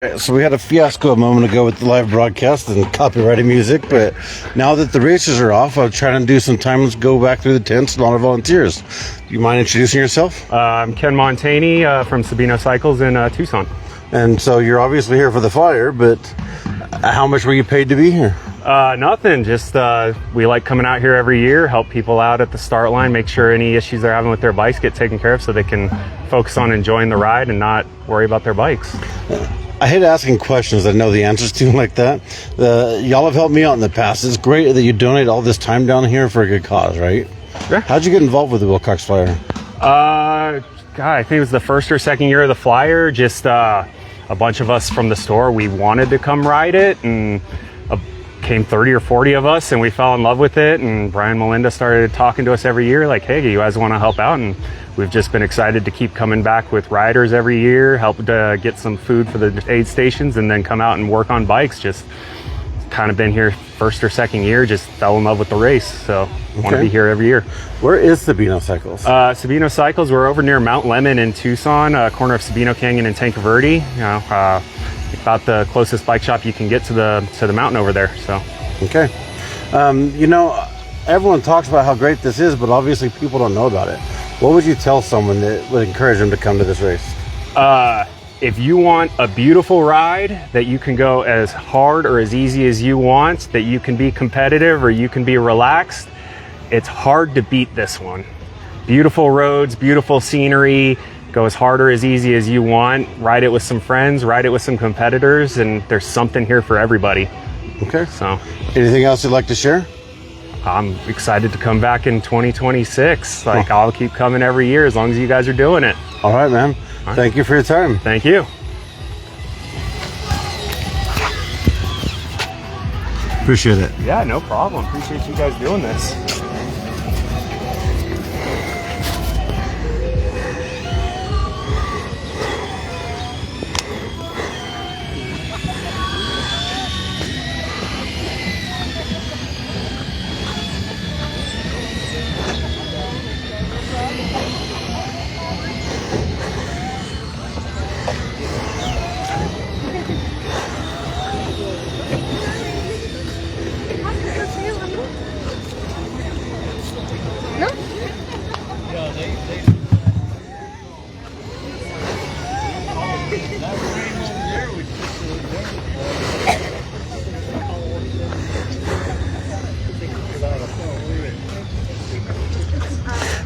So we had a fiasco a moment ago with the live broadcast and copyrighted music, but now that the races are off, I'm trying to do some time to go back through the tents and all our volunteers. Do you mind introducing yourself? I'm Ken Montani from Sabino Cycles in Tucson. And so you're obviously here for the flyer, but how much were you paid to be here? Nothing, just we like coming out here every year, help people out at the start line, make sure any issues they're having with their bikes get taken care of so they can focus on enjoying the ride and not worry about their bikes. I hate asking questions I know the answers to like that. Y'all have helped me out in the past. It's great that you donate all this time down here for a good cause, right? Yeah. How'd you get involved with the Willcox Flyer? God, I think it was the first or second year of the flyer. Just a bunch of us from the store, we wanted to come ride it, and came 30 or 40 of us, and we fell in love with it. And Brian and Melinda started talking to us every year, like, hey, you guys want to help out? And we've just been excited to keep coming back with riders every year, help get some food for the aid stations, and then come out and work on bikes. Just kind of been here first or second year, just fell in love with the race. So want to be here every year. Where is Sabino Cycles? Sabino Cycles, we're over near Mount Lemmon in Tucson, corner of Sabino Canyon and Tanque Verde. You know, about the closest bike shop you can get to the mountain over there. So okay. You know, everyone talks about how great this is, but obviously people don't know about it. What would you tell someone that would encourage them to come to this race? If you want a beautiful ride that you can go as hard or as easy as you want, that you can be competitive or you can be relaxed, it's hard to beat this one. Beautiful roads, beautiful scenery, go as hard or as easy as you want, ride it with some friends, ride it with some competitors, and there's something here for everybody. Okay. So, anything else you'd like to share? I'm excited to come back in 2026. Like, I'll keep coming every year as long as you guys are doing it. All right, man. All right. Thank you for your time. Thank you. Appreciate it. Yeah, no problem. Appreciate you guys doing this.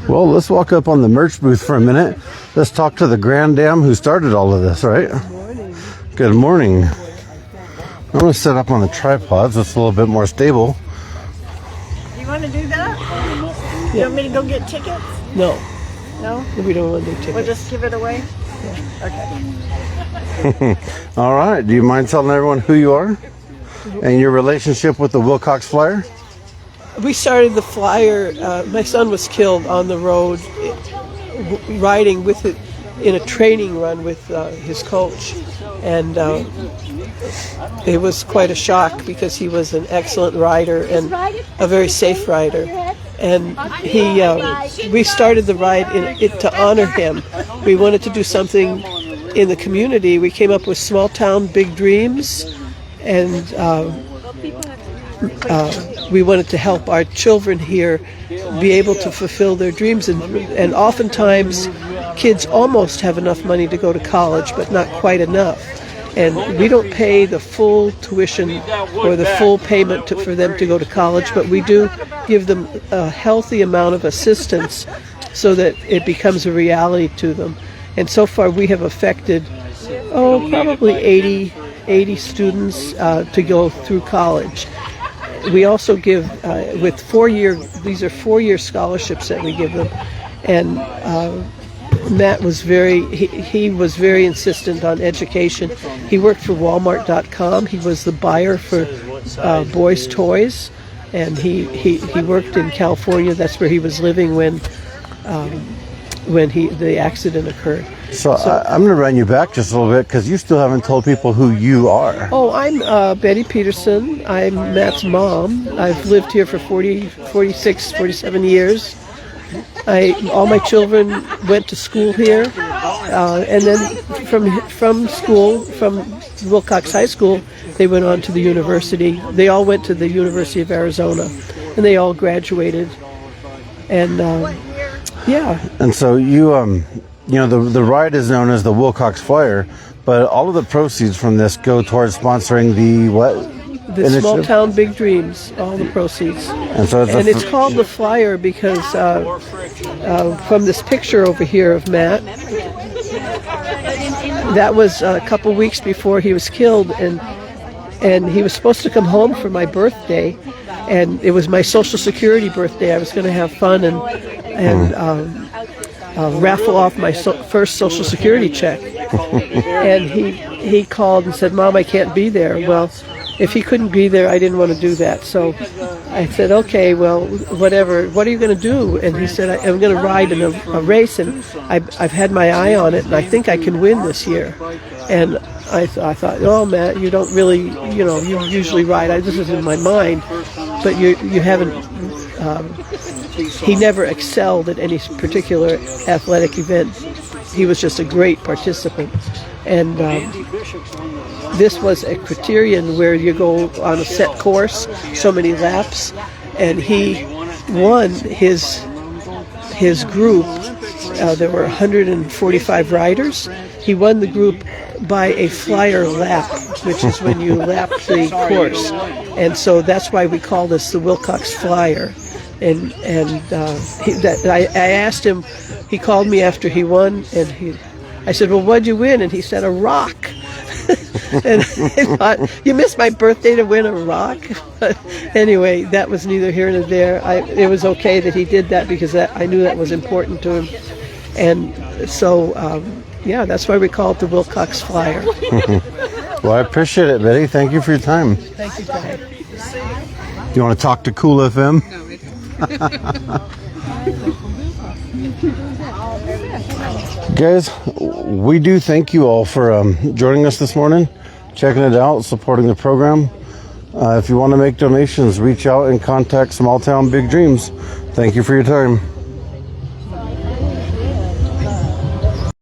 Well, let's walk up on the merch booth for a minute. Let's talk to the grand dam who started all of this, right? Good morning. Good morning. I'm going to set up on the tripods. It's a little bit more stable. You want to do that? You want me to go get tickets? No. No? We don't want to do tickets. We'll just give it away? Yeah. Okay. All right. Do you mind telling everyone who you are and your relationship with the Willcox Flyer? We started the flyer. My son was killed on the road riding with it in a training run with his coach. And it was quite a shock because he was an excellent rider and a very safe rider. And we started the ride to honor him. We wanted to do something in the community. We came up with Small Town Big Dreams, and we wanted to help our children here be able to fulfill their dreams. And oftentimes kids almost have enough money to go to college, but not quite enough. And we don't pay the full tuition or the full payment for them to go to college, but we do give them a healthy amount of assistance so that it becomes a reality to them. And so far we have affected, probably 80 students to go through college. We also give, with these are 4-year scholarships that we give them. And Matt was he was very insistent on education. He worked for Walmart.com. He was the buyer for boys' toys, and he worked in California. That's where he was living when the accident occurred. So I'm going to run you back just a little bit because you still haven't told people who you are. Oh, I'm Betty Peterson. I'm Matt's mom. I've lived here for 47 years. All my children went to school here, And then from school, from Willcox High School, they went on to the university. They all went to the University of Arizona, and they all graduated. And yeah. And so you the ride is known as the Willcox Flyer, but all of the proceeds from this go towards sponsoring the what? The initiative? Small Town Big Dreams, all the proceeds. And so it's called the Flyer because from this picture over here of Matt, that was a couple weeks before he was killed, and he was supposed to come home for my birthday, and it was my Social Security birthday. I was going to have fun and raffle off my first Social Security check. And he called and said, "Mom, I can't be there." Well, if he couldn't be there, I didn't want to do that. So I said, "Okay, well, whatever. What are you going to do?" And he said, "I'm going to ride in a race, and I've had my eye on it, and I think I can win this year." And I thought, "Oh, Matt, you don't really, you usually ride. This is in my mind, but you haven't." He never excelled at any particular athletic event. He was just a great participant. And this was a criterion where you go on a set course, so many laps, and he won his group. There were 145 riders. He won the group by a flyer lap, which is when you lap the course. And so that's why we call this the Willcox Flyer. And I asked him, he called me after he won, and I said, "Well, what'd you win?" And he said, "A rock." And I thought, you missed my birthday to win a rock? But anyway, that was neither here nor there. It was okay that he did that because I knew that was important to him. And so, that's why we call it the Willcox Flyer. Well, I appreciate it, Betty. Thank you for your time. Thank you, Dad. Do you want to talk to Cool FM? Guys, we do thank you all for joining us this morning, checking it out, supporting the program. If you want to make donations, reach out and contact Small Town Big Dreams. Thank you for your time.